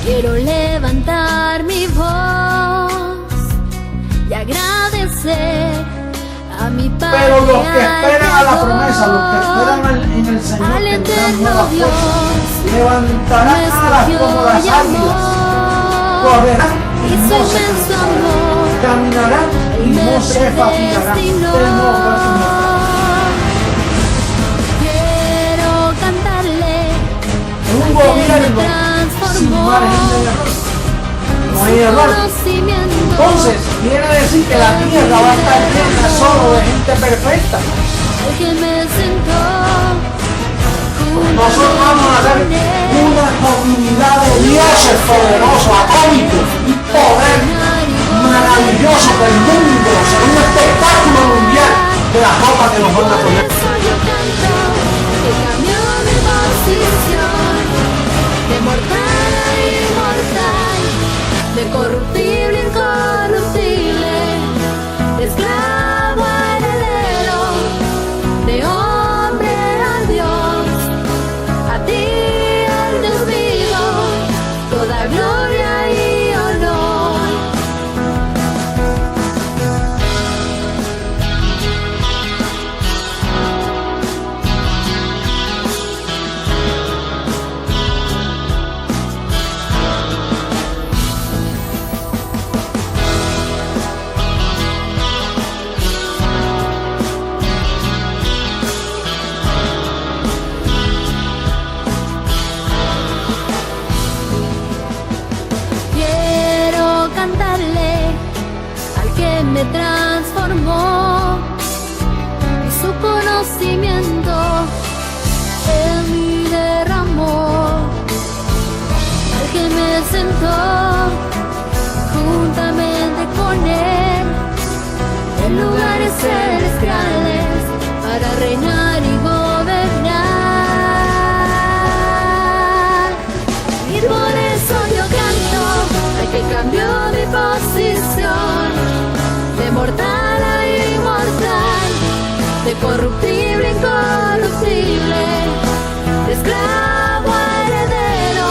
Quiero levantar mi voz y agradecer a mi Padre. Pero los que esperan a la promesa, los que esperan en el Señor, tendrán nuevas fuerzas, levantarán alas como las águilas, correrán y no se cansarán, caminarán y no se fatigarán. Quiero cantarle un gobierno sin margen de error. No hay error. Entonces, quiere decir que la tierra va a estar llena solo de gente perfecta. Nosotros vamos a ser una comunidad de dioses poderosos, atómicos y poder maravilloso del mundo. Será un espectáculo mundial de la ropa que nos van a poner. De mortal a inmortal, de corruptible a incorruptible, de esclavo a heredero, de hombre a Dios, a ti al Dios vivo, toda gloria y honor. Me transformó y su conocimiento en mí derramó, al que me sentó juntamente con él en lugares celestiales para reinar y gobernar. Y por eso yo canto al que cambió mi posición, de mortal a inmortal, de corruptible a incorruptible, de esclavo a heredero,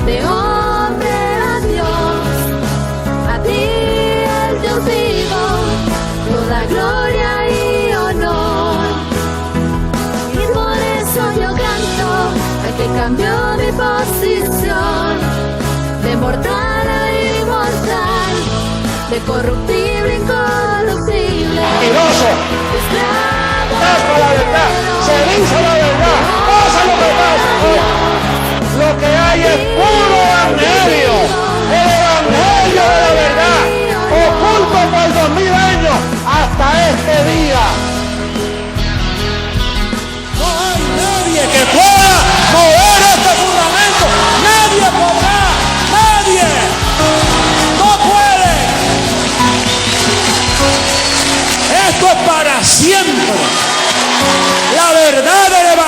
de hombre a Dios, a ti el Dios vivo, toda gloria y honor. Y por eso yo canto al que cambió mi posición, de mortal a inmortal, de corruptible a incorruptible. Mentiroso. Tapa la verdad, se dice la verdad, pasa lo que pasa. Lo que hay es puro evangelio, el evangelio de la verdad, oculto por 2000 años hasta este día. No hay nadie que pueda mover este fundamento, nadie podrá, nadie. Esto es para siempre. La verdad del evangelio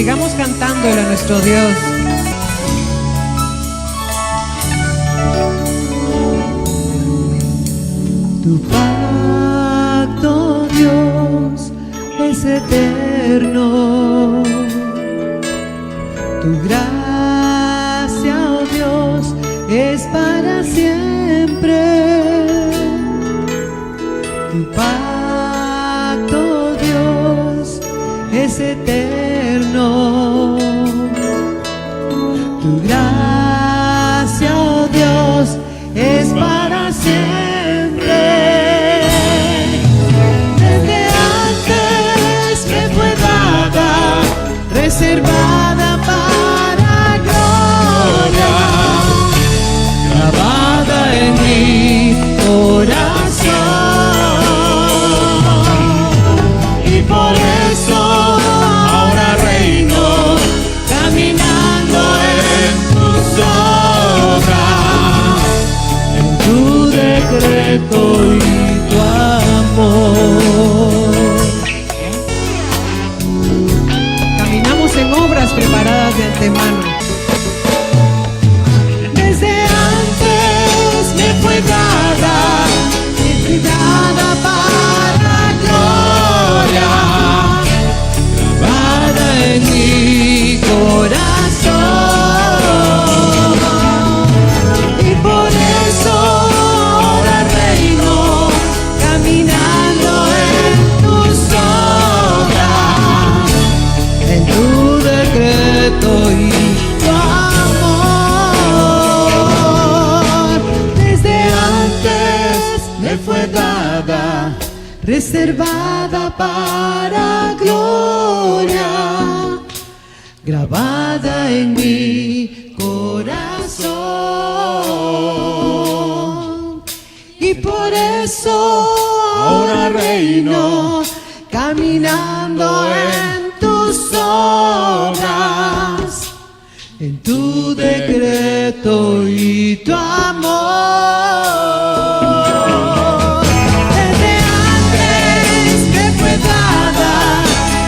Sigamos cantándole a nuestro Dios. Tu pacto, Dios, es eterno. Tu gracia, oh Dios, es para siempre. Tu pacto, Dios, es eterno. Tu gracia, oh Dios, es para siempre. Desde antes me fue dada, reservada para gloria, grabada en mi corazón. Y por eso ahora reino, caminando en tus obras, en tu decreto y tu amor. Caminamos en obras preparadas de antemano. Desde antes me fue dada, para gloria, grabada en mi corazón. Y por eso ahora reino, caminando en tus obras, en tu decreto y tu amor. Desde antes me fue dada, reservada para gloria, grabada en mi corazón. Y por eso ahora reino, caminando en tus obras, en tu decreto y tu amor. Desde antes me fue dada,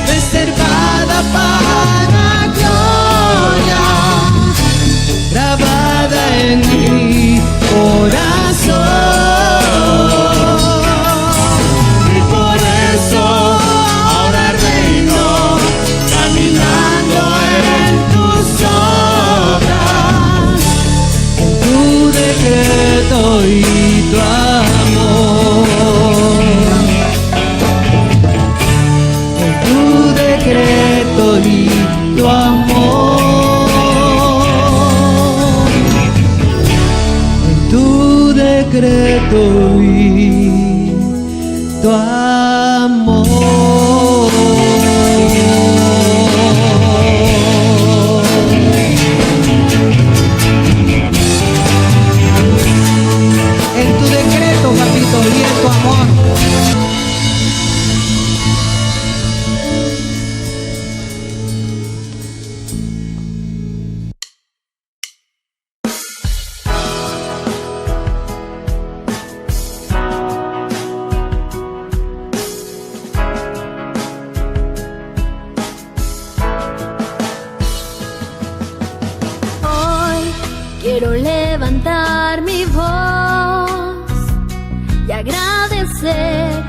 reservada para gloria, grabada en mi corazón. Y por eso ahora reino, caminando en tus obras, en tu decreto y tu amor. En tu decreto y tu amor. En tu decreto y tu amor. En tu decreto, papito, y en tu amor. Hoy quiero levantar mi voz y agradecer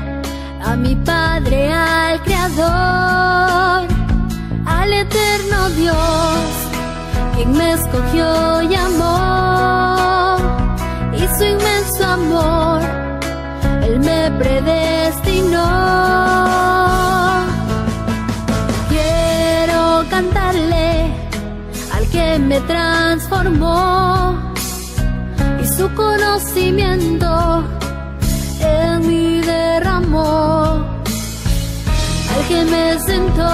a mi Padre, al Creador, al eterno Dios, quien me escogió y amó, y su inmenso amor, Él me predestinó. Quiero cantarle al que me transformó, y su conocimiento en mí derramó, al que me sentó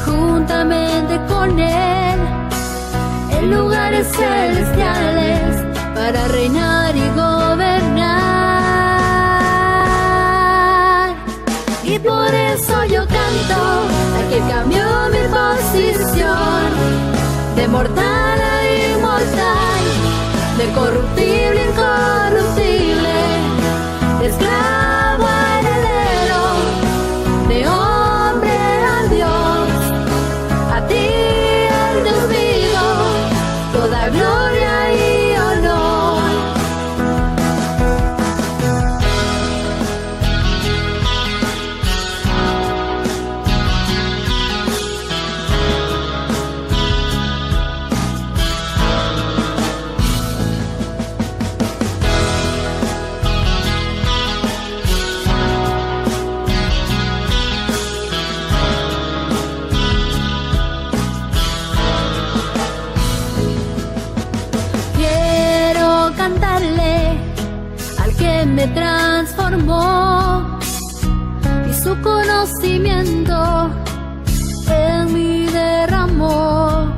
juntamente con Él en lugares celestiales para reinar y gobernar. Y por eso yo canto al que cambió mi posición, de mortal a inmortal, de corruptible a incorruptible, de esclavo a heredero, de hombre a Dios, que me transformó y su conocimiento en mí derramó.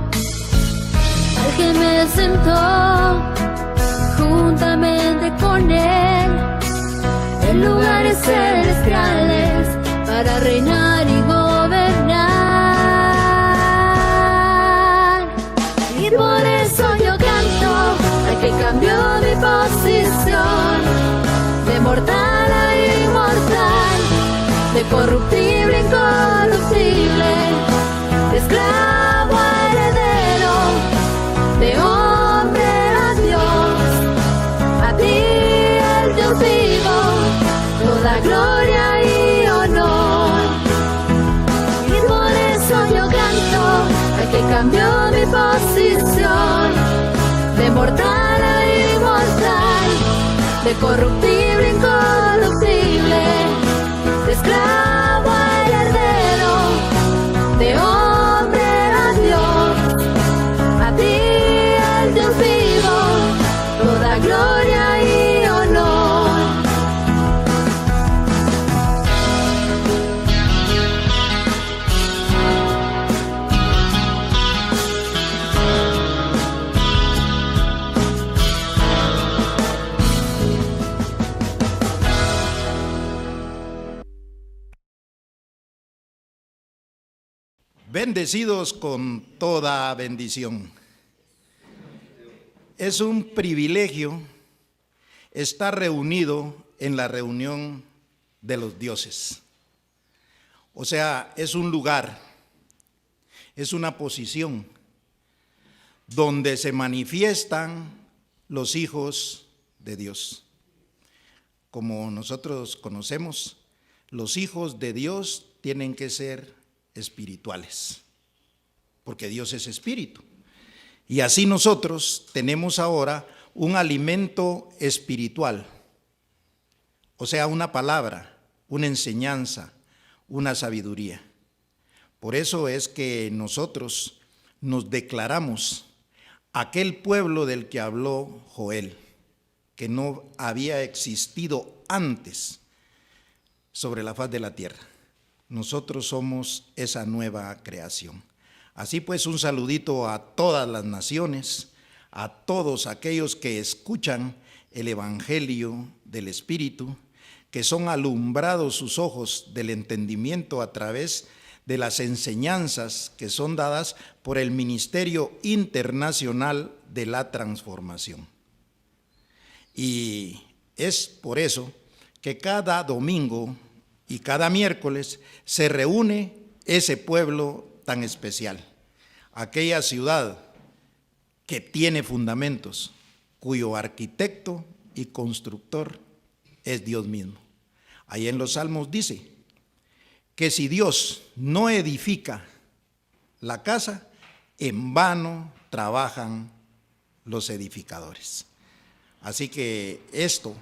Al que me sentó juntamente con él en lugares celestiales para reinar y gobernar. Y por eso yo canto al que cambió mi posición de mortal a inmortal, de corruptible a incorruptible, de esclavo a heredero, de hombre a Dios. A ti el Dios vivo, toda gloria y honor. Y por eso yo canto al que cambió mi posición de mortal a inmortal, de corruptible a incorruptible, de esclavo a heredero, de hombre a Dios. A ti el Dios vivo, toda gloria y honor. Bendecidos con toda bendición. Es un privilegio estar reunido en la reunión de los dioses. O sea, es un lugar, es una posición donde se manifiestan los hijos de Dios. Como nosotros conocemos, los hijos de Dios tienen que ser espirituales, porque Dios es espíritu. Y así nosotros tenemos ahora un alimento espiritual, o sea, una palabra, una enseñanza, una sabiduría. Por eso es que nosotros nos declaramos aquel pueblo del que habló Joel, que no había existido antes sobre la faz de la tierra. Nosotros somos esa nueva creación. Así pues, un saludito a todas las naciones, a todos aquellos que escuchan el Evangelio del Espíritu, que son alumbrados sus ojos del entendimiento a través de las enseñanzas que son dadas por el Ministerio Internacional de la Transformación. Y es por eso que cada domingo y cada miércoles se reúne ese pueblo tan especial, aquella ciudad que tiene fundamentos, cuyo arquitecto y constructor es Dios mismo. Ahí en los Salmos dice que si Dios no edifica la casa, en vano trabajan los edificadores. Así que esto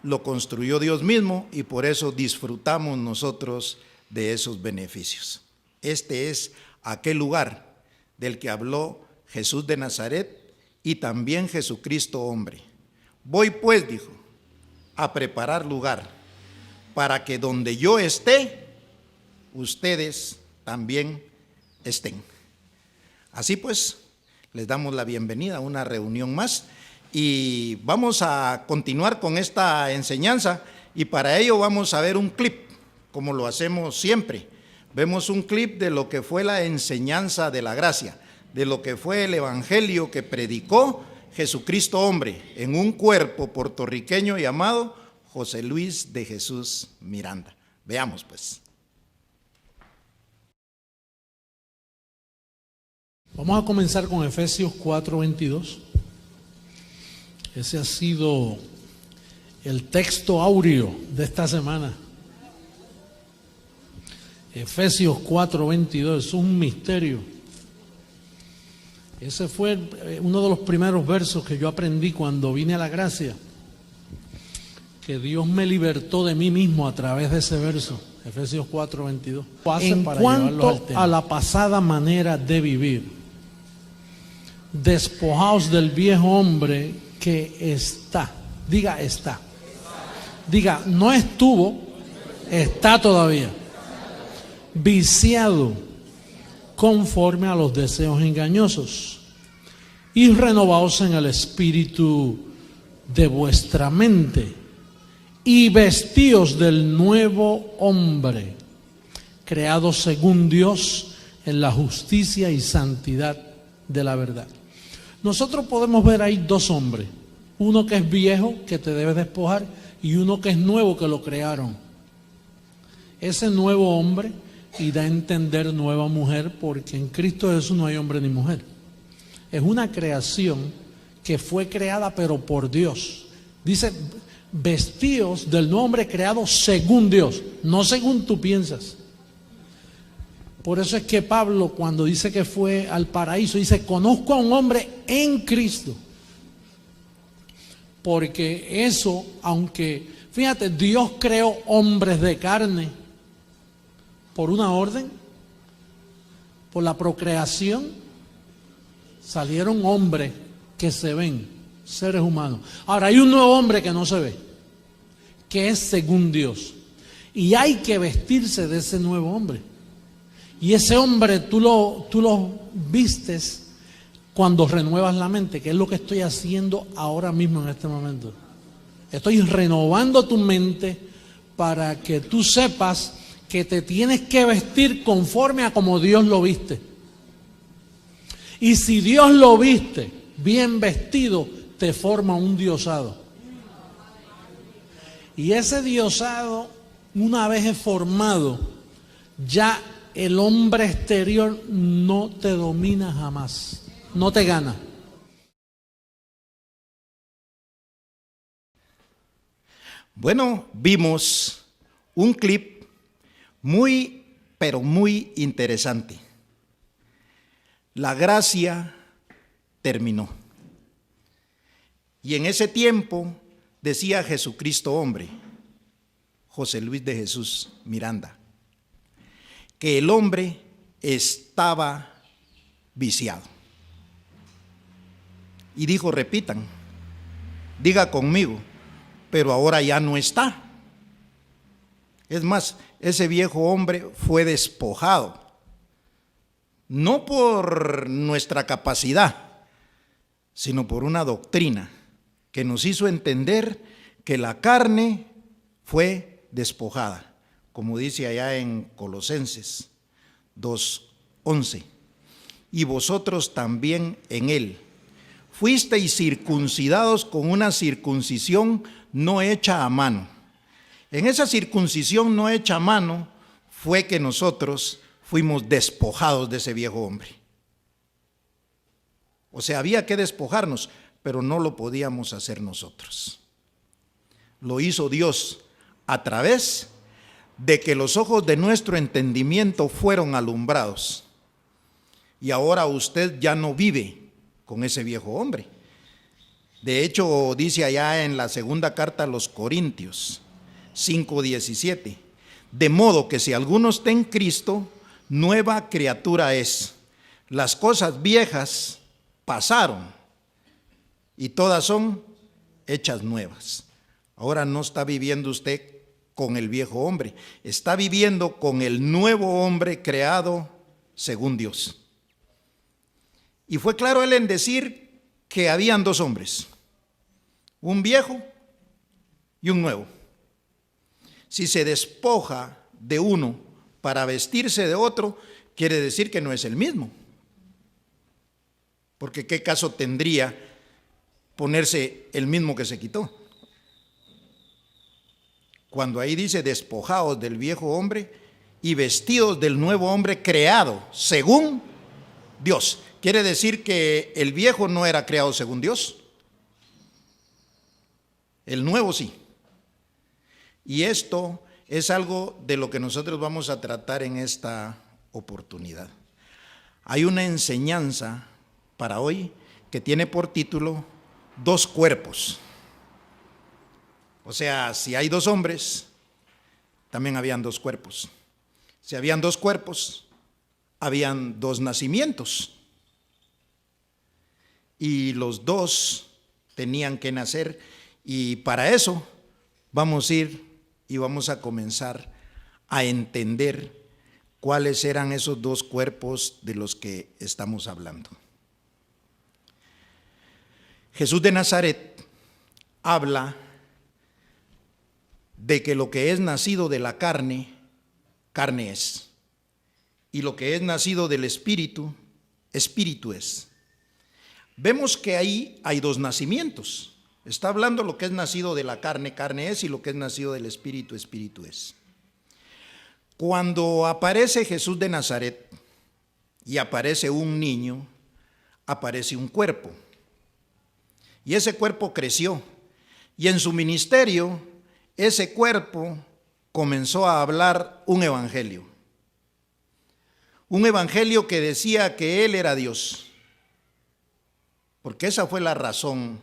lo construyó Dios mismo y por eso disfrutamos nosotros de esos beneficios. Este es aquel lugar del que habló Jesús de Nazaret y también Jesucristo hombre. Voy pues, dijo, a preparar lugar para que donde yo esté, ustedes también estén. Así pues, les damos la bienvenida a una reunión más. Y vamos a continuar con esta enseñanza y para ello vamos a ver un clip, como lo hacemos siempre. Vemos un clip de lo que fue la enseñanza de la gracia, de lo que fue el evangelio que predicó Jesucristo hombre en un cuerpo puertorriqueño llamado José Luis de Jesús Miranda. Veamos pues. Vamos a comenzar con Efesios 4:22. Ese ha sido el texto áureo de esta semana. Efesios 4:22, es un misterio. Ese fue uno de los primeros versos que yo aprendí cuando vine a la gracia, que Dios me libertó de mí mismo a través de ese verso, Efesios 4:22. En cuanto a la pasada manera de vivir, despojaos del viejo hombre que está, diga está, Diga, no estuvo, está todavía viciado conforme a los deseos engañosos y renovaos en el espíritu de vuestra mente y vestíos del nuevo hombre, creado según Dios en la justicia y santidad de la verdad. Nosotros podemos ver ahí dos hombres, uno que es viejo, que te debe despojar, y uno que es nuevo, que lo crearon. Ese nuevo hombre, y da a entender nueva mujer, porque en Cristo Jesús no hay hombre ni mujer. Es una creación que fue creada pero por Dios. Dice, vestíos del nuevo hombre creado según Dios, no según tú piensas. Por eso es que Pablo, cuando dice que fue al paraíso, dice, conozco a un hombre en Cristo. Porque eso, aunque, fíjate, Dios creó hombres de carne por una orden, por la procreación, salieron hombres que se ven, seres humanos. Ahora hay un nuevo hombre que no se ve, que es según Dios. Y hay que vestirse de ese nuevo hombre. Y ese hombre tú lo vistes cuando renuevas la mente, que es lo que estoy haciendo ahora mismo en este momento. Estoy renovando tu mente para que tú sepas que te tienes que vestir conforme a como Dios lo viste. Y si Dios lo viste bien vestido, te forma un diosado. Y ese diosado, una vez formado, ya el hombre exterior no te domina jamás, no te gana. Bueno, vimos un clip muy, pero muy interesante. La gracia terminó. Y en ese tiempo decía Jesucristo hombre, José Luis de Jesús Miranda, que el hombre estaba viciado. Y dijo, repitan, diga conmigo, pero ahora ya no está. Es más, ese viejo hombre fue despojado, no por nuestra capacidad, sino por una doctrina que nos hizo entender que la carne fue despojada. Como dice allá en Colosenses 2:11, y vosotros también en él fuisteis circuncidados con una circuncisión no hecha a mano. En esa circuncisión no hecha a mano fue que nosotros fuimos despojados de ese viejo hombre. O sea, había que despojarnos, pero no lo podíamos hacer nosotros. Lo hizo Dios a través de que los ojos de nuestro entendimiento fueron alumbrados. Y ahora usted ya no vive con ese viejo hombre. De hecho, dice allá en la segunda carta a los Corintios 5:17, de modo que si alguno está en Cristo, nueva criatura es. Las cosas viejas pasaron y todas son hechas nuevas. Ahora no está viviendo usted con el viejo hombre, está viviendo con el nuevo hombre creado según Dios. Y fue claro él en decir que habían dos hombres, un viejo y un nuevo. Si se despoja de uno para vestirse de otro, quiere decir que no es el mismo. Porque ¿qué caso tendría ponerse el mismo que se quitó? Cuando ahí dice despojados del viejo hombre y vestidos del nuevo hombre creado según Dios. ¿Quiere decir que el viejo no era creado según Dios? El nuevo sí. Y esto es algo de lo que nosotros vamos a tratar en esta oportunidad. Hay una enseñanza para hoy que tiene por título Dos cuerpos. O sea, si hay dos hombres, también habían dos cuerpos. Si habían dos cuerpos, habían dos nacimientos. Y los dos tenían que nacer, y para eso vamos a ir y vamos a comenzar a entender cuáles eran esos dos cuerpos de los que estamos hablando. Jesús de Nazaret habla de que lo que es nacido de la carne, carne es, y lo que es nacido del espíritu, espíritu es. Vemos que ahí hay dos nacimientos. Está hablando lo que es nacido de la carne, carne es, y lo que es nacido del espíritu, espíritu es. Cuando aparece Jesús de Nazaret y aparece un niño, aparece un cuerpo. Y ese cuerpo creció. Y en su ministerio, ese cuerpo comenzó a hablar un evangelio. Un evangelio que decía que Él era Dios. Porque esa fue la razón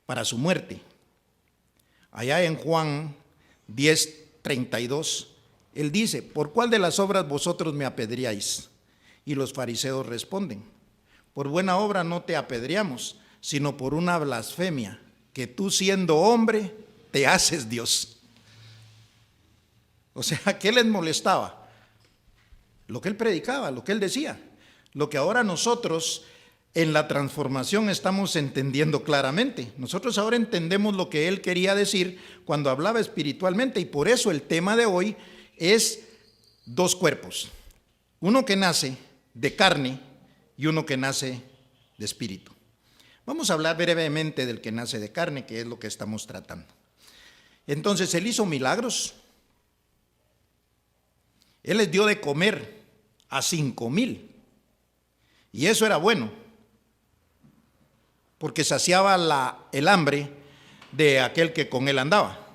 para su muerte. Allá en Juan 10:32, Él dice: ¿por cuál de las obras vosotros me apedreáis? Y los fariseos responden: por buena obra no te apedreamos, sino por una blasfemia, que tú siendo hombre te haces Dios. O sea, ¿qué les molestaba? Lo que Él predicaba, lo que Él decía, lo que ahora nosotros en la transformación estamos entendiendo claramente. Nosotros ahora entendemos lo que Él quería decir cuando hablaba espiritualmente, y por eso el tema de hoy es dos cuerpos, uno que nace de carne y uno que nace de espíritu. Vamos a hablar brevemente del que nace de carne, que es lo que estamos tratando. Entonces, Él hizo milagros. Él les dio de comer a 5,000, y eso era bueno, porque saciaba el hambre de aquel que con Él andaba.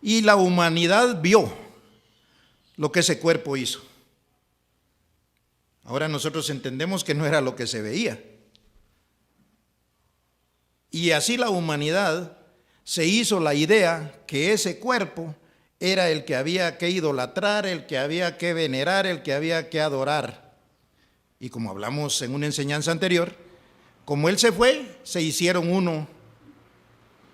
Y la humanidad vio lo que ese cuerpo hizo. Ahora nosotros entendemos que no era lo que se veía. Y así la humanidad se hizo la idea que ese cuerpo era el que había que idolatrar, el que había que venerar, el que había que adorar. Y como hablamos en una enseñanza anterior, como Él se fue, se hicieron uno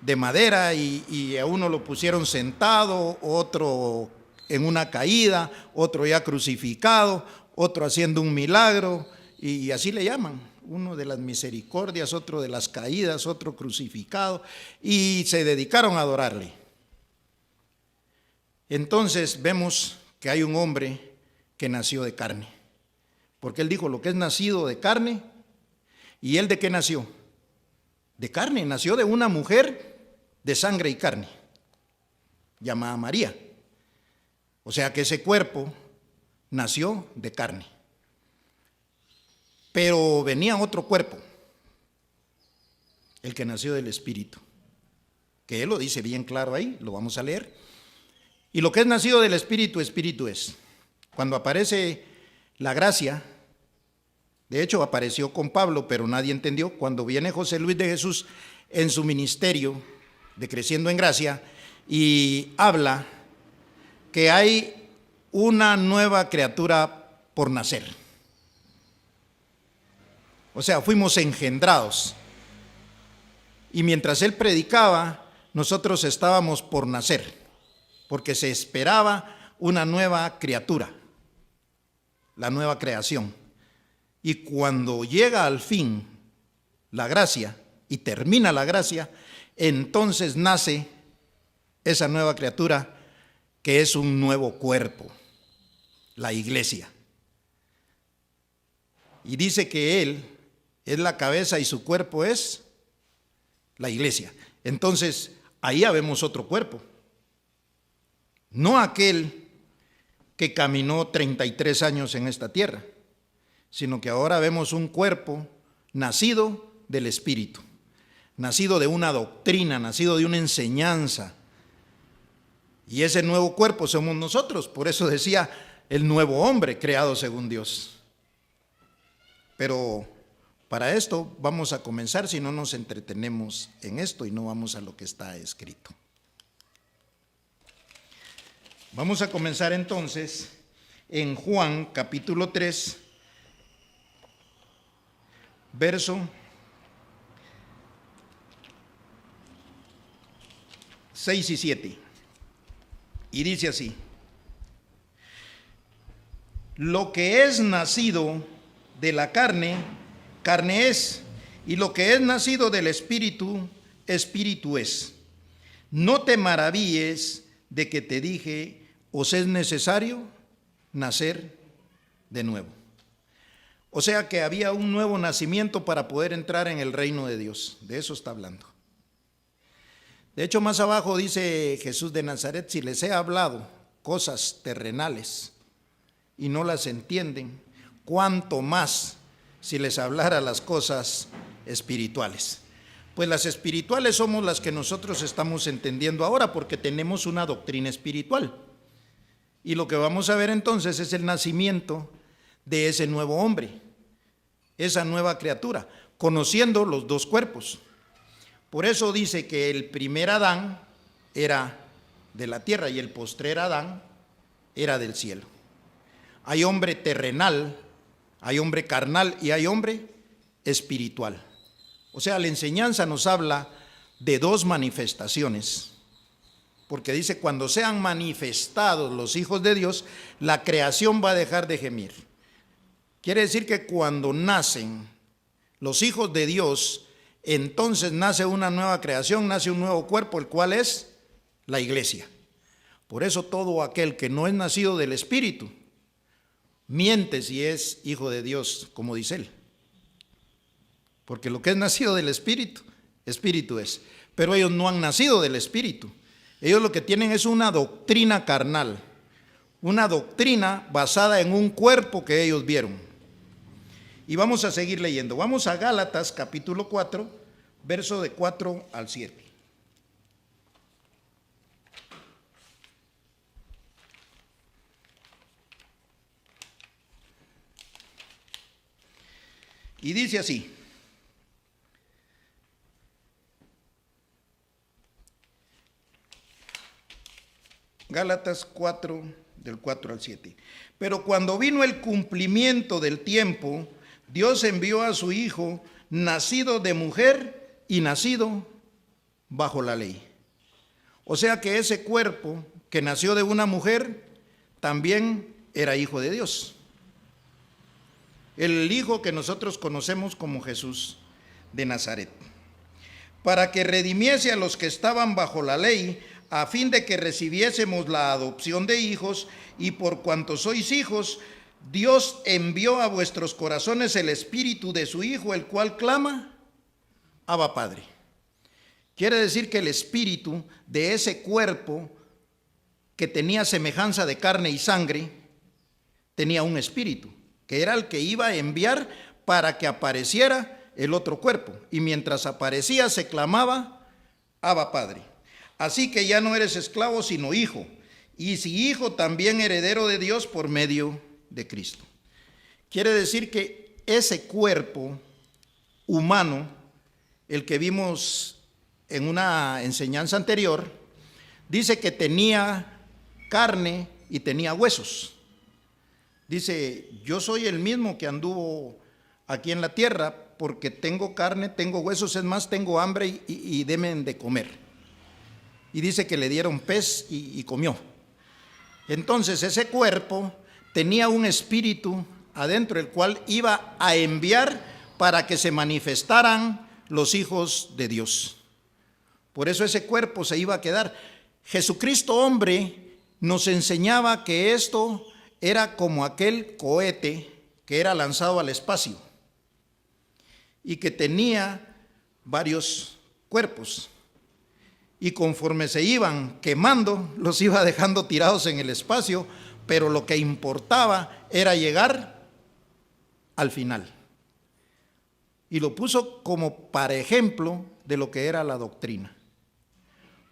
de madera y a uno lo pusieron sentado, otro en una caída, otro ya crucificado, otro haciendo un milagro, y así le llaman. Uno de las misericordias, otro de las caídas, otro crucificado, y se dedicaron a adorarle. Entonces vemos que hay un hombre que nació de carne, porque Él dijo: lo que es nacido de carne. ¿Y Él de qué nació? De carne, nació de una mujer de sangre y carne, llamada María. O sea que ese cuerpo nació de carne. Pero venía otro cuerpo, el que nació del Espíritu, que Él lo dice bien claro ahí, lo vamos a leer. Y lo que es nacido del Espíritu, Espíritu es. Cuando aparece la gracia, de hecho apareció con Pablo, pero nadie entendió. Cuando viene José Luis de Jesús en su ministerio de Creciendo en Gracia y habla que hay una nueva criatura por nacer. O sea, fuimos engendrados. Y mientras Él predicaba, nosotros estábamos por nacer, porque se esperaba una nueva criatura, la nueva creación. Y cuando llega al fin la gracia y termina la gracia, entonces nace esa nueva criatura que es un nuevo cuerpo, la iglesia. Y dice que Él es la cabeza y su cuerpo es la iglesia. Entonces, ahí habemos otro cuerpo. No aquel que caminó 33 años en esta tierra, sino que ahora vemos un cuerpo nacido del Espíritu, nacido de una doctrina, nacido de una enseñanza. Y ese nuevo cuerpo somos nosotros. Por eso decía el nuevo hombre creado según Dios. Pero para esto vamos a comenzar, si no nos entretenemos en esto y no vamos a lo que está escrito. Vamos a comenzar entonces en Juan capítulo 3, verso 6 y 7. Y dice así: lo que es nacido de la carne, carne es, y lo que es nacido del Espíritu, Espíritu es. No te maravilles de que te dije, os es necesario nacer de nuevo. O sea que había un nuevo nacimiento para poder entrar en el reino de Dios. De eso está hablando. De hecho, más abajo dice Jesús de Nazaret: si les he hablado cosas terrenales y no las entienden, cuánto más si les hablara las cosas espirituales. Pues las espirituales somos las que nosotros estamos entendiendo ahora, porque tenemos una doctrina espiritual. Y lo que vamos a ver entonces es el nacimiento de ese nuevo hombre, esa nueva criatura, conociendo los dos cuerpos. Por eso dice que el primer Adán era de la tierra y el postrer Adán era del cielo. Hay hombre terrenal, hay hombre carnal y hay hombre espiritual. O sea, la enseñanza nos habla de dos manifestaciones, porque dice: cuando sean manifestados los hijos de Dios, la creación va a dejar de gemir. Quiere decir que cuando nacen los hijos de Dios, entonces nace una nueva creación, nace un nuevo cuerpo, el cual es la iglesia. Por eso todo aquel que no es nacido del Espíritu miente si es hijo de Dios, como dice él. Porque lo que es nacido del Espíritu, Espíritu es. Pero ellos no han nacido del Espíritu. Ellos lo que tienen es una doctrina carnal, una doctrina basada en un cuerpo que ellos vieron. Y vamos a seguir leyendo. Vamos a Gálatas capítulo 4, verso de 4 al 7. Y dice así: Gálatas 4, del 4 al 7. Pero cuando vino el cumplimiento del tiempo, Dios envió a su Hijo, nacido de mujer y nacido bajo la ley. O sea que ese cuerpo que nació de una mujer también era hijo de Dios. El hijo que nosotros conocemos como Jesús de Nazaret, para que redimiese a los que estaban bajo la ley, a fin de que recibiésemos la adopción de hijos, y por cuanto sois hijos, Dios envió a vuestros corazones el espíritu de su Hijo, el cual clama: Abba, Padre. Quiere decir que el espíritu de ese cuerpo que tenía semejanza de carne y sangre, tenía un espíritu, que era el que iba a enviar para que apareciera el otro cuerpo. Y mientras aparecía se clamaba: Abba, Padre. Así que ya no eres esclavo, sino hijo. Y si hijo, también heredero de Dios por medio de Cristo. Quiere decir que ese cuerpo humano, el que vimos en una enseñanza anterior, dice que tenía carne y tenía huesos. Dice: yo soy el mismo que anduvo aquí en la tierra, porque tengo carne, tengo huesos, es más, tengo hambre y denme de comer. Y dice que le dieron pez y comió. Entonces ese cuerpo tenía un espíritu adentro, el cual iba a enviar para que se manifestaran los hijos de Dios. Por eso ese cuerpo se iba a quedar. Jesucristo hombre nos enseñaba que esto era como aquel cohete que era lanzado al espacio y que tenía varios cuerpos. Y conforme se iban quemando, los iba dejando tirados en el espacio, pero lo que importaba era llegar al final. Y lo puso como para ejemplo de lo que era la doctrina.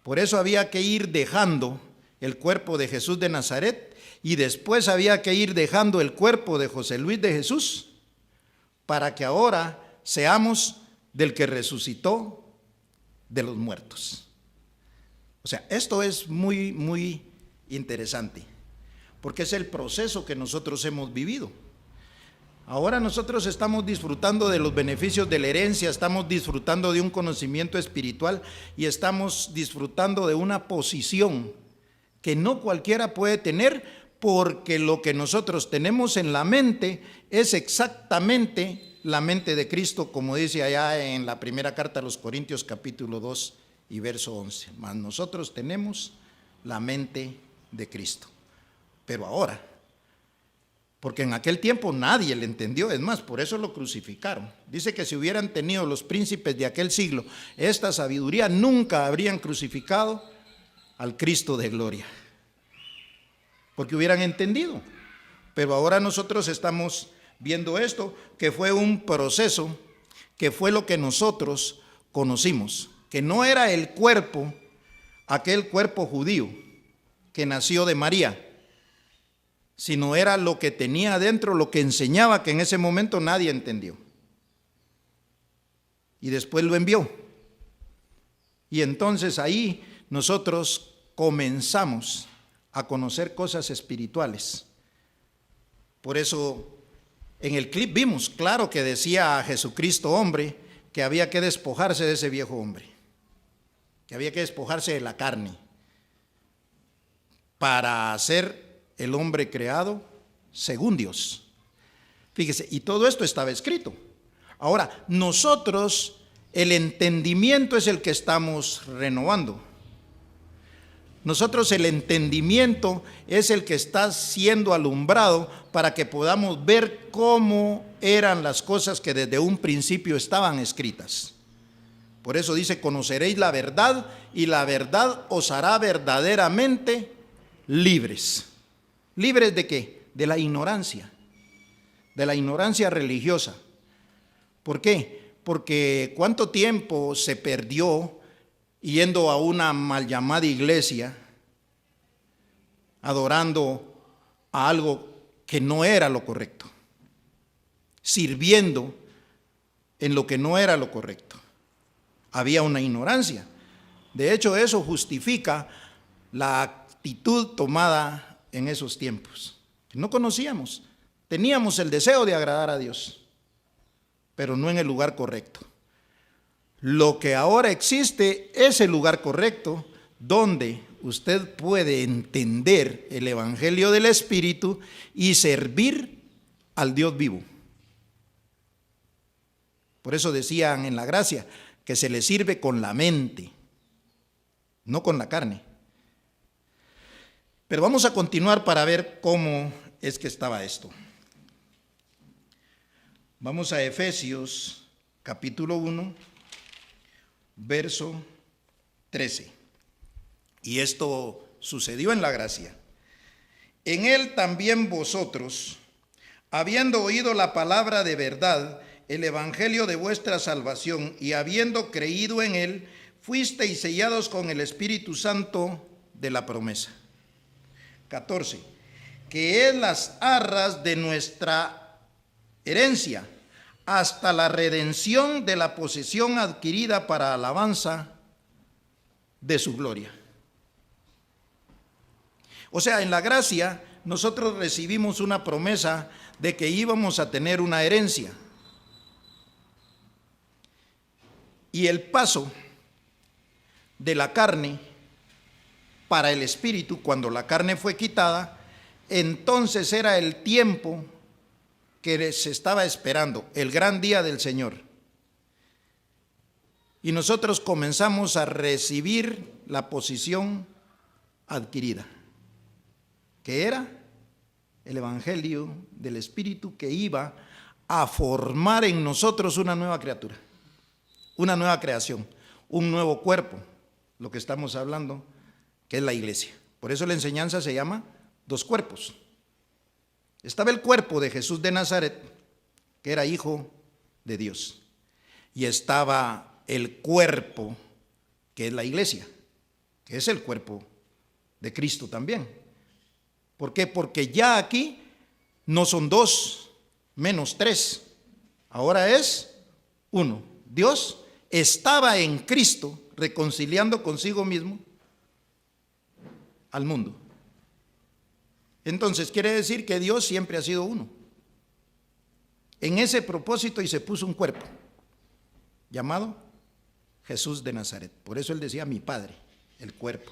Por eso había que ir dejando el cuerpo de Jesús de Nazaret, y después había que ir dejando el cuerpo de José Luis de Jesús, para que ahora seamos del que resucitó de los muertos. O sea, esto es muy, muy interesante, porque es el proceso que nosotros hemos vivido. Ahora nosotros estamos disfrutando de los beneficios de la herencia, estamos disfrutando de un conocimiento espiritual y estamos disfrutando de una posición que no cualquiera puede tener, porque lo que nosotros tenemos en la mente es exactamente la mente de Cristo, como dice allá en la primera carta a los Corintios capítulo 2 y verso 11. Mas nosotros tenemos la mente de Cristo. Pero ahora, porque en aquel tiempo nadie le entendió, es más, por eso lo crucificaron. Dice que si hubieran tenido los príncipes de aquel siglo esta sabiduría, nunca habrían crucificado al Cristo de gloria, porque hubieran entendido. Pero ahora nosotros estamos viendo esto, que fue un proceso, que fue lo que nosotros conocimos, que no era el cuerpo, aquel cuerpo judío que nació de María, sino era lo que tenía adentro, lo que enseñaba, que en ese momento nadie entendió. Y después lo envió. Y entonces ahí nosotros comenzamos a conocer cosas espirituales. Por eso en el clip vimos claro que decía a Jesucristo hombre que había que despojarse de ese viejo hombre, que había que despojarse de la carne para ser el hombre creado según Dios. Fíjese, y todo esto estaba escrito. Ahora, nosotros, el entendimiento es el que estamos renovando. Nosotros el entendimiento es el que está siendo alumbrado para que podamos ver cómo eran las cosas que desde un principio estaban escritas. Por eso dice, conoceréis la verdad y la verdad os hará verdaderamente libres. ¿Libres de qué? De la ignorancia religiosa. ¿Por qué? Porque cuánto tiempo se perdió yendo a una mal llamada iglesia, adorando a algo que no era lo correcto, sirviendo en lo que no era lo correcto. Había una ignorancia. De hecho, eso justifica la actitud tomada en esos tiempos. No conocíamos, teníamos el deseo de agradar a Dios, pero no en el lugar correcto. Lo que ahora existe es el lugar correcto donde usted puede entender el Evangelio del Espíritu y servir al Dios vivo. Por eso decían en la gracia que se le sirve con la mente, no con la carne. Pero vamos a continuar para ver cómo es que estaba esto. Vamos a Efesios capítulo 1, verso 13. Y esto sucedió en la gracia. En él también vosotros, habiendo oído la palabra de verdad, el evangelio de vuestra salvación, y habiendo creído en él, fuisteis sellados con el Espíritu Santo de la promesa. 14. Que es las arras de nuestra herencia, hasta la redención de la posesión adquirida para alabanza de su gloria. O sea, en la gracia nosotros recibimos una promesa de que íbamos a tener una herencia. Y el paso de la carne para el espíritu, cuando la carne fue quitada, entonces era el tiempo que se estaba esperando, el gran día del Señor. Y nosotros comenzamos a recibir la posición adquirida, que era el Evangelio del Espíritu, que iba a formar en nosotros una nueva criatura, una nueva creación, un nuevo cuerpo, lo que estamos hablando, que es la iglesia. Por eso la enseñanza se llama dos cuerpos. Estaba el cuerpo de Jesús de Nazaret, que era hijo de Dios, y estaba el cuerpo, que es la iglesia, que es el cuerpo de Cristo también. ¿Por qué? Porque ya aquí no son dos menos tres, ahora es uno. Dios estaba en Cristo reconciliando consigo mismo al mundo. Entonces quiere decir que Dios siempre ha sido uno. en ese propósito y se puso un cuerpo llamado Jesús de Nazaret. Por eso él decía mi Padre, el cuerpo.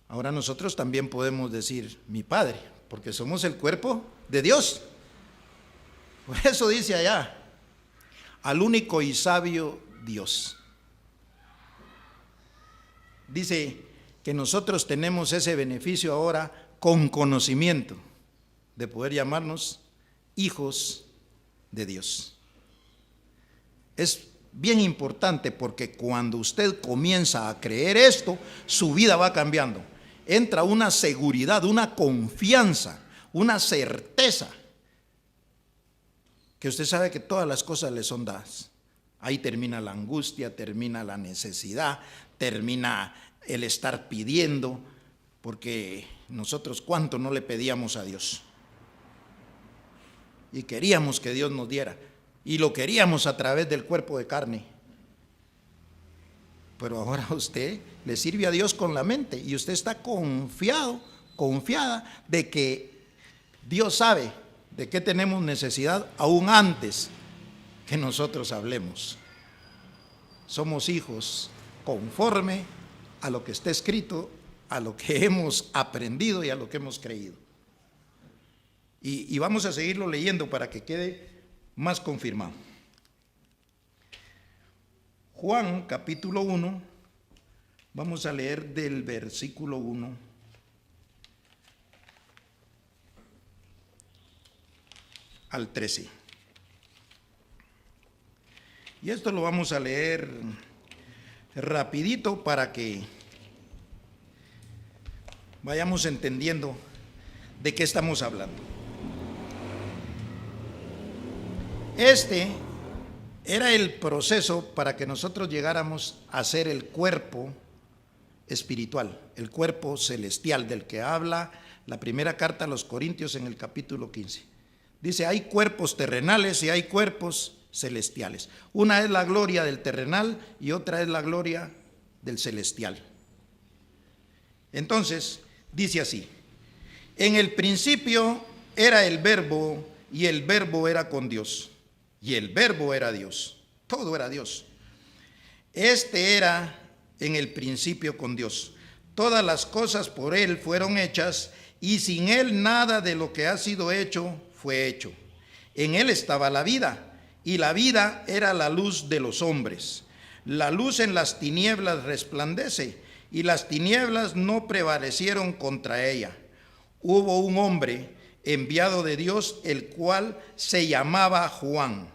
Ahora nosotros también podemos decir mi Padre, porque somos el cuerpo de Dios. Por eso dice allá, al único y sabio Dios. Dice que nosotros tenemos ese beneficio ahora con conocimiento de poder llamarnos hijos de Dios. Es bien importante porque cuando usted comienza a creer esto, su vida va cambiando. Entra una seguridad, una confianza, una certeza, que usted sabe que todas las cosas le son dadas. Ahí termina la angustia, termina la necesidad, termina el estar pidiendo, porque nosotros cuánto no le pedíamos a Dios. Y queríamos que Dios nos diera, y lo queríamos a través del cuerpo de carne. Pero ahora usted le sirve a Dios con la mente, y usted está confiado, confiada de que Dios sabe de qué tenemos necesidad aún antes que nosotros hablemos. Somos hijos conforme a lo que está escrito, a lo que hemos aprendido y a lo que hemos creído. Y vamos a seguirlo leyendo para que quede más confirmado. Juan capítulo 1, vamos a leer del versículo 1 al 13. Y esto lo vamos a leer rapidito para que vayamos entendiendo de qué estamos hablando. Este era el proceso para que nosotros llegáramos a ser el cuerpo espiritual, el cuerpo celestial del que habla la primera carta a los Corintios en el capítulo 15. Dice, hay cuerpos terrenales y hay cuerpos celestiales. Una es la gloria del terrenal y otra es la gloria del celestial. Entonces, dice así, en el principio era el Verbo y el Verbo era con Dios y el Verbo era Dios, todo era Dios. Este era en el principio con Dios. Todas las cosas por Él fueron hechas y sin Él nada de lo que ha sido hecho fue hecho. En Él estaba la vida, y la vida era la luz de los hombres. La luz en las tinieblas resplandece, y las tinieblas no prevalecieron contra ella. Hubo un hombre enviado de Dios, el cual se llamaba Juan.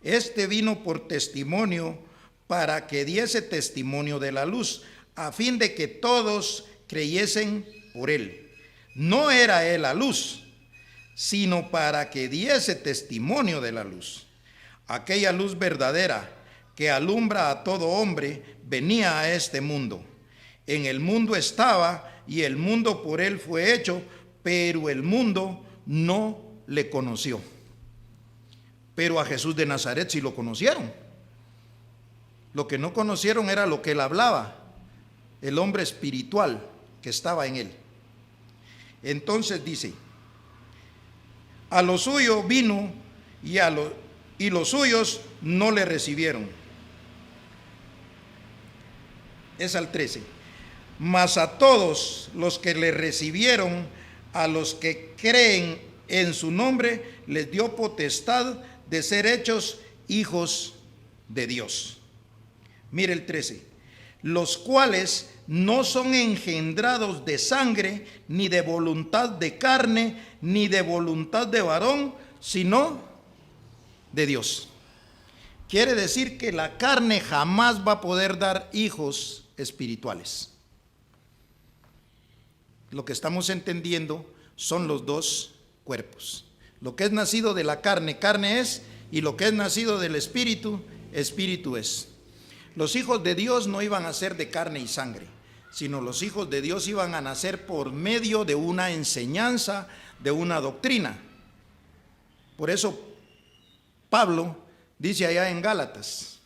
Este vino por testimonio, para que diese testimonio de la luz, a fin de que todos creyesen por él. No era él la luz, sino para que diese testimonio de la luz. Aquella luz verdadera que alumbra a todo hombre venía a este mundo. En el mundo estaba y el mundo por él fue hecho, pero el mundo no le conoció. Pero a Jesús de Nazaret sí lo conocieron. Lo que no conocieron era lo que él hablaba, el hombre espiritual que estaba en él. Entonces dice, a lo suyo vino y los suyos no le recibieron. Es al 13. Mas a todos los que le recibieron, a los que creen en su nombre, les dio potestad de ser hechos hijos de Dios. Mire el 13. Los cuales no son engendrados de sangre, ni de voluntad de carne, ni de voluntad de varón, sino de Dios. Quiere decir que la carne jamás va a poder dar hijos espirituales. Lo que estamos entendiendo son los dos cuerpos. Lo que es nacido de la carne, carne es, y lo que es nacido del espíritu, espíritu es. Los hijos de Dios no iban a ser de carne y sangre, sino los hijos de Dios iban a nacer por medio de una enseñanza, de una doctrina. Por eso Pablo dice allá en Gálatas,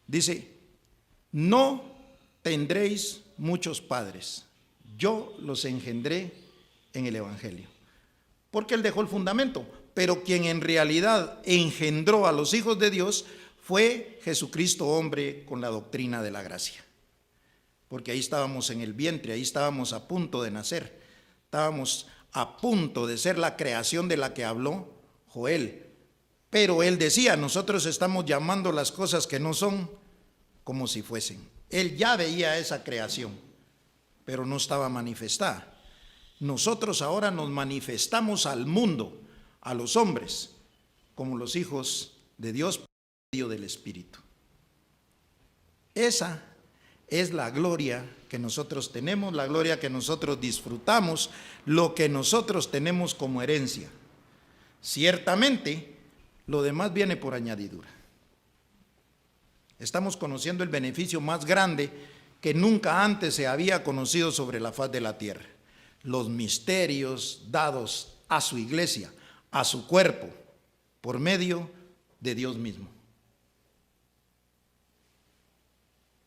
dice, no tendréis muchos padres, yo los engendré en el Evangelio. Porque él dejó el fundamento, pero quien en realidad engendró a los hijos de Dios fue Jesucristo hombre con la doctrina de la gracia. Porque ahí estábamos en el vientre, ahí estábamos a punto de nacer, estábamos a punto de ser la creación de la que habló Joel. Pero él decía, nosotros estamos llamando las cosas que no son como si fuesen. Él ya veía esa creación, pero no estaba manifestada. Nosotros ahora nos manifestamos al mundo, a los hombres, como los hijos de Dios por medio del Espíritu. Esa es la gloria que nosotros tenemos, la gloria que nosotros disfrutamos, lo que nosotros tenemos como herencia. Ciertamente, lo demás viene por añadidura. Estamos conociendo el beneficio más grande que nunca antes se había conocido sobre la faz de la tierra. Los misterios dados a su iglesia, a su cuerpo, por medio de Dios mismo.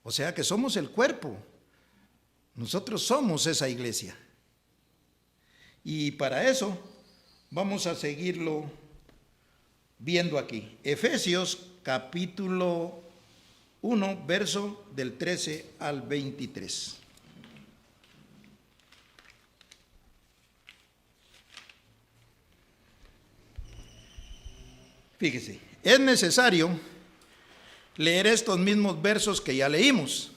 O sea que somos el cuerpo. Nosotros somos esa iglesia. Y para eso vamos a seguirlo viendo aquí. Efesios capítulo 1, verso del 13 al 23. Fíjese, es necesario leer estos mismos versos que ya leímos,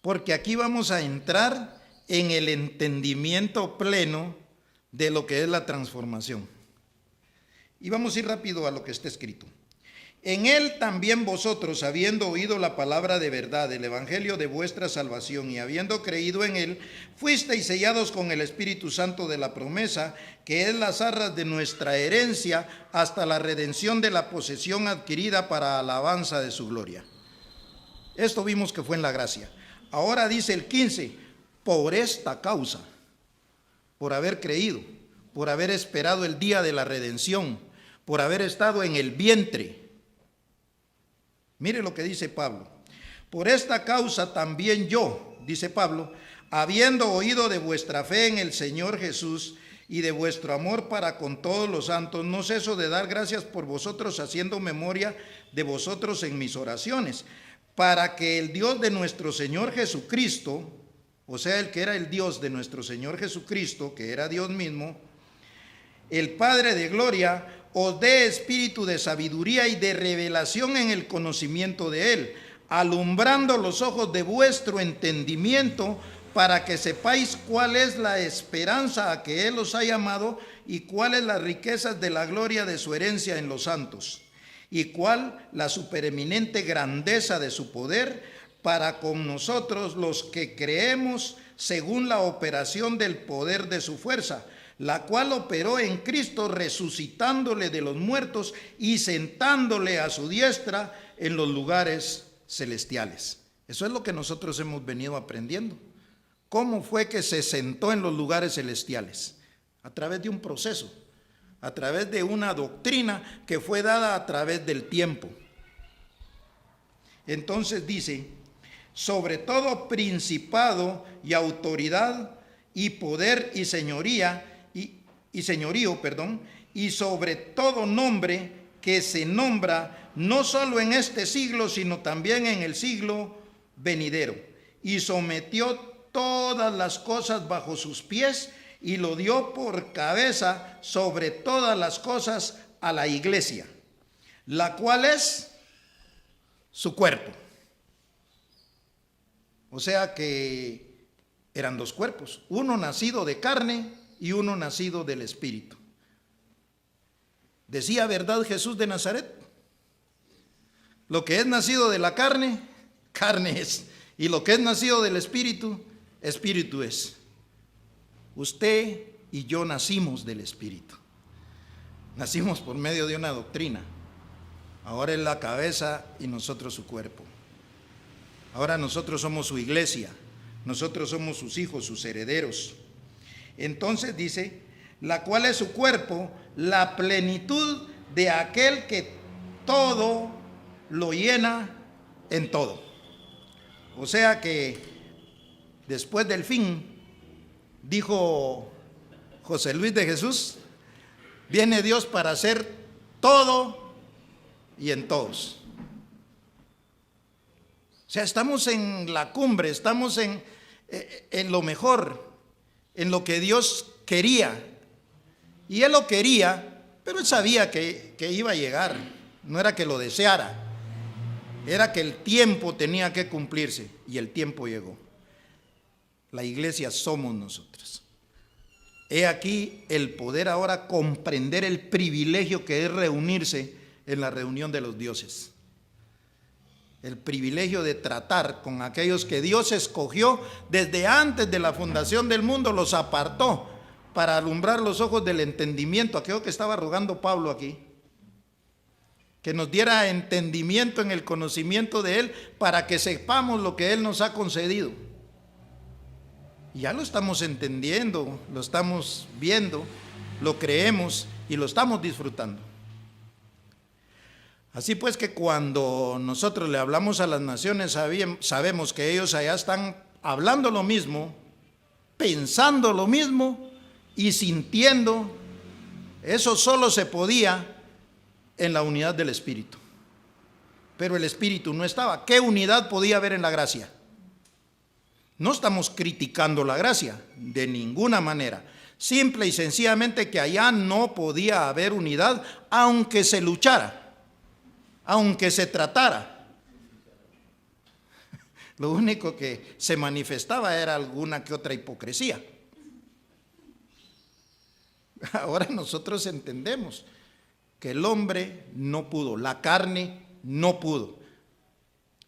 porque aquí vamos a entrar en el entendimiento pleno de lo que es la transformación. Y vamos a ir rápido a lo que está escrito. En él también vosotros, habiendo oído la palabra de verdad, el evangelio de vuestra salvación, y habiendo creído en él, fuisteis sellados con el Espíritu Santo de la promesa, que es las arras de nuestra herencia, hasta la redención de la posesión adquirida para alabanza de su gloria. Esto vimos que fue en la gracia. Ahora dice el 15, por esta causa, por haber creído, por haber esperado el día de la redención, por haber estado en el vientre. Mire lo que dice Pablo. Por esta causa también yo, dice Pablo, habiendo oído de vuestra fe en el Señor Jesús y de vuestro amor para con todos los santos, no ceso de dar gracias por vosotros, haciendo memoria de vosotros en mis oraciones, para que el Dios de nuestro Señor Jesucristo, o sea, el que era el Dios de nuestro Señor Jesucristo, que era Dios mismo, el Padre de gloria, os dé espíritu de sabiduría y de revelación en el conocimiento de Él, alumbrando los ojos de vuestro entendimiento, para que sepáis cuál es la esperanza a que Él os ha llamado y cuáles las riquezas de la gloria de su herencia en los santos, y cuál la supereminente grandeza de su poder para con nosotros los que creemos según la operación del poder de su fuerza, la cual operó en Cristo resucitándole de los muertos y sentándole a su diestra en los lugares celestiales. Eso es lo que nosotros hemos venido aprendiendo. ¿Cómo fue que se sentó en los lugares celestiales? A través de un proceso, a través de una doctrina que fue dada a través del tiempo. Entonces dice, sobre todo principado y autoridad y poder y señorío, y sobre todo nombre que se nombra no solo en este siglo, sino también en el siglo venidero. Y sometió todas las cosas bajo sus pies y lo dio por cabeza sobre todas las cosas a la iglesia, la cual es su cuerpo. O sea que eran dos cuerpos, uno nacido de carne y uno nacido del Espíritu. ¿Decía verdad Jesús de Nazaret? Lo que es nacido de la carne, carne es. Y lo que es nacido del Espíritu, Espíritu es. Usted y yo nacimos del Espíritu. Nacimos por medio de una doctrina. Ahora es la cabeza y nosotros su cuerpo. Ahora nosotros somos su iglesia. Nosotros somos sus hijos, sus herederos. Entonces dice, la cual es su cuerpo, la plenitud de aquel que todo lo llena en todo. O sea que después del fin, dijo José Luis de Jesús, Viene Dios para hacer todo y en todos. O sea, estamos en la cumbre, estamos en lo mejor, en lo que Dios quería. Y Él lo quería, pero Él sabía que iba a llegar. No era que lo deseara, era que el tiempo tenía que cumplirse, y el tiempo llegó. La iglesia somos nosotros. He aquí el poder ahora comprender el privilegio que es reunirse en la reunión de los dioses. El privilegio de tratar con aquellos que Dios escogió desde antes de la fundación del mundo, los apartó para alumbrar los ojos del entendimiento, aquello que estaba rogando Pablo aquí, que nos diera entendimiento en el conocimiento de Él, para que sepamos lo que Él nos ha concedido. Y ya lo estamos entendiendo, lo estamos viendo, lo creemos y lo estamos disfrutando. Así pues que cuando nosotros le hablamos a las naciones, sabemos que ellos allá están hablando lo mismo, pensando lo mismo y sintiendo. Eso solo se podía en la unidad del Espíritu. Pero el Espíritu no estaba. ¿Qué unidad podía haber en la gracia? No estamos criticando la gracia, de ninguna manera. Simple y sencillamente que allá no podía haber unidad, aunque se luchara, aunque se tratara. Lo único que se manifestaba era alguna que otra hipocresía. Ahora nosotros entendemos que el hombre no pudo, la carne no pudo.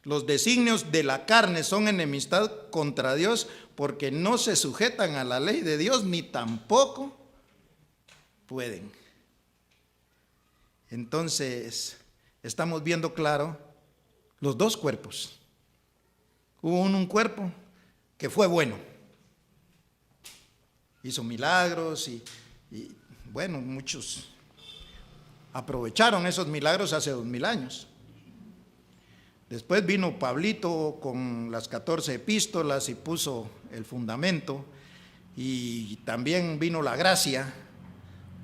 Los designios de la carne son enemistad contra Dios, porque no se sujetan a la ley de Dios, ni tampoco pueden. Entonces, estamos viendo claro los dos cuerpos. Hubo un cuerpo que fue bueno, hizo milagros y bueno, muchos aprovecharon esos milagros hace 2000 años. Después vino Pablito con las 14 epístolas y puso el fundamento, y también vino la gracia,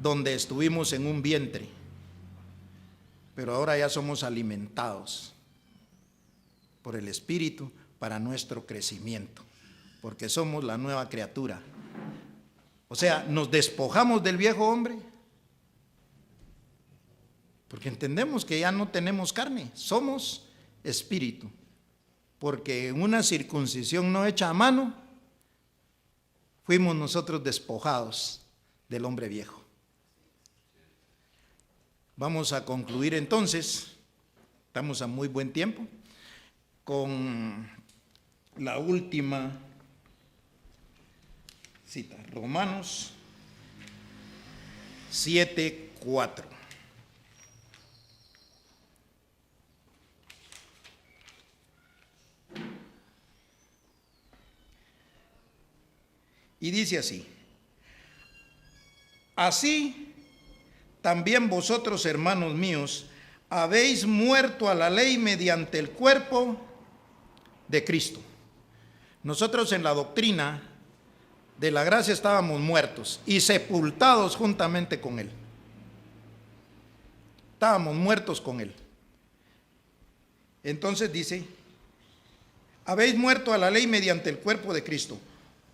donde estuvimos en un vientre, pero ahora ya somos alimentados por el Espíritu para nuestro crecimiento, porque somos la nueva criatura. O sea, nos despojamos del viejo hombre, porque entendemos que ya no tenemos carne, somos espíritu, porque en una circuncisión no hecha a mano fuimos nosotros despojados del hombre viejo. Vamos a concluir entonces, estamos a muy buen tiempo, con la última cita, Romanos 7:4. Y dice así: así también vosotros, hermanos míos, habéis muerto a la ley mediante el cuerpo de Cristo. Nosotros en la doctrina de la gracia estábamos muertos y sepultados juntamente con Él. Estábamos muertos con Él. Entonces dice: habéis muerto a la ley mediante el cuerpo de Cristo,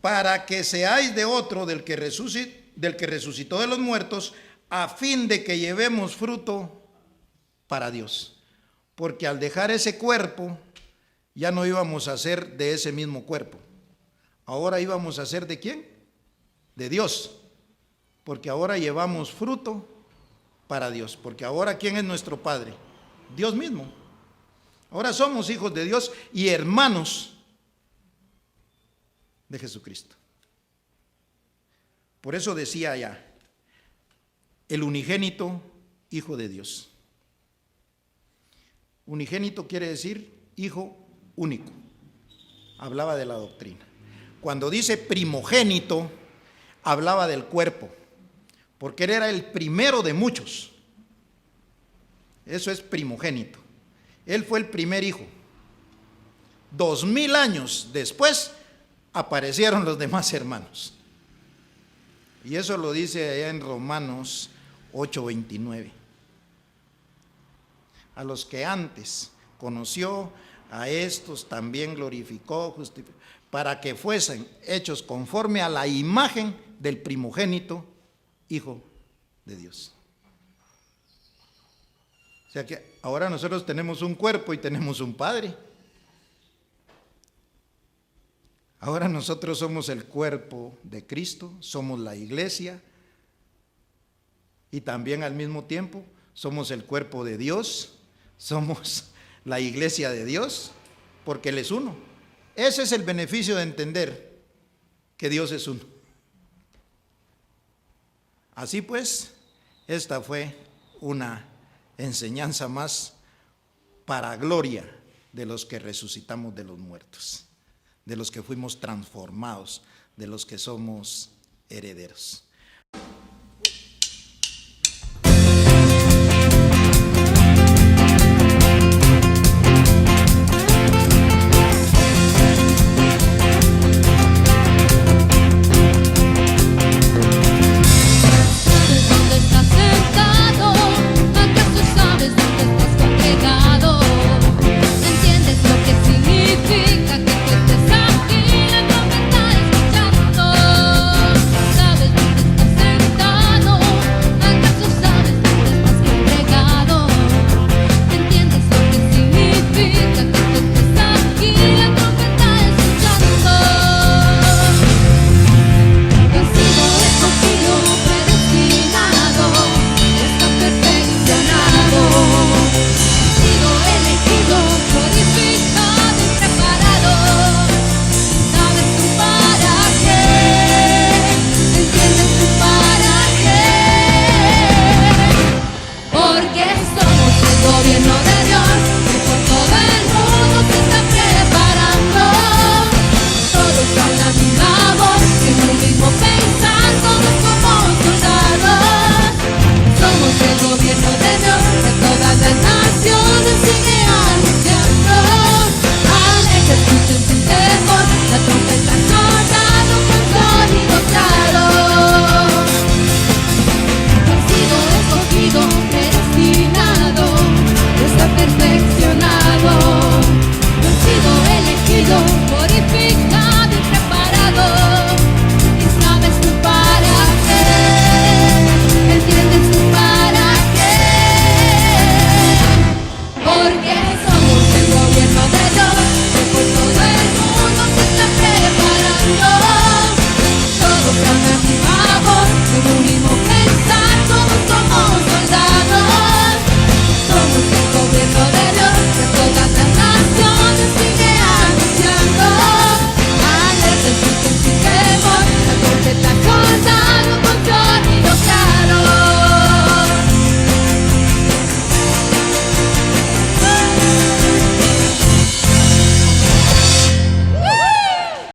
para que seáis de otro, del que resucitó de los muertos, a fin de que llevemos fruto para Dios. Porque al dejar ese cuerpo, ya no íbamos a ser de ese mismo cuerpo. Ahora íbamos a ser ¿de quién? De Dios. Porque ahora llevamos fruto para Dios. Porque ahora ¿quién es nuestro Padre? Dios mismo. Ahora somos hijos de Dios y hermanos de Jesucristo. Por eso decía allá, el unigénito Hijo de Dios. Unigénito quiere decir hijo único. Hablaba de la doctrina. Cuando dice primogénito, hablaba del cuerpo, porque él era el primero de muchos. Eso es primogénito. Él fue el primer hijo. 2000 años después aparecieron los demás hermanos. Y eso lo dice allá en Romanos 8:29. A los que antes conoció, a estos también glorificó, justificó, para que fuesen hechos conforme a la imagen del primogénito Hijo de Dios. O sea que ahora nosotros tenemos un cuerpo y tenemos un Padre. Ahora nosotros somos el cuerpo de Cristo, somos la iglesia y también al mismo tiempo somos el cuerpo de Dios, somos la iglesia de Dios, porque Él es uno. Ese es el beneficio de entender que Dios es uno. Así pues, esta fue una enseñanza más para gloria de los que resucitamos de los muertos, de los que fuimos transformados, de los que somos herederos.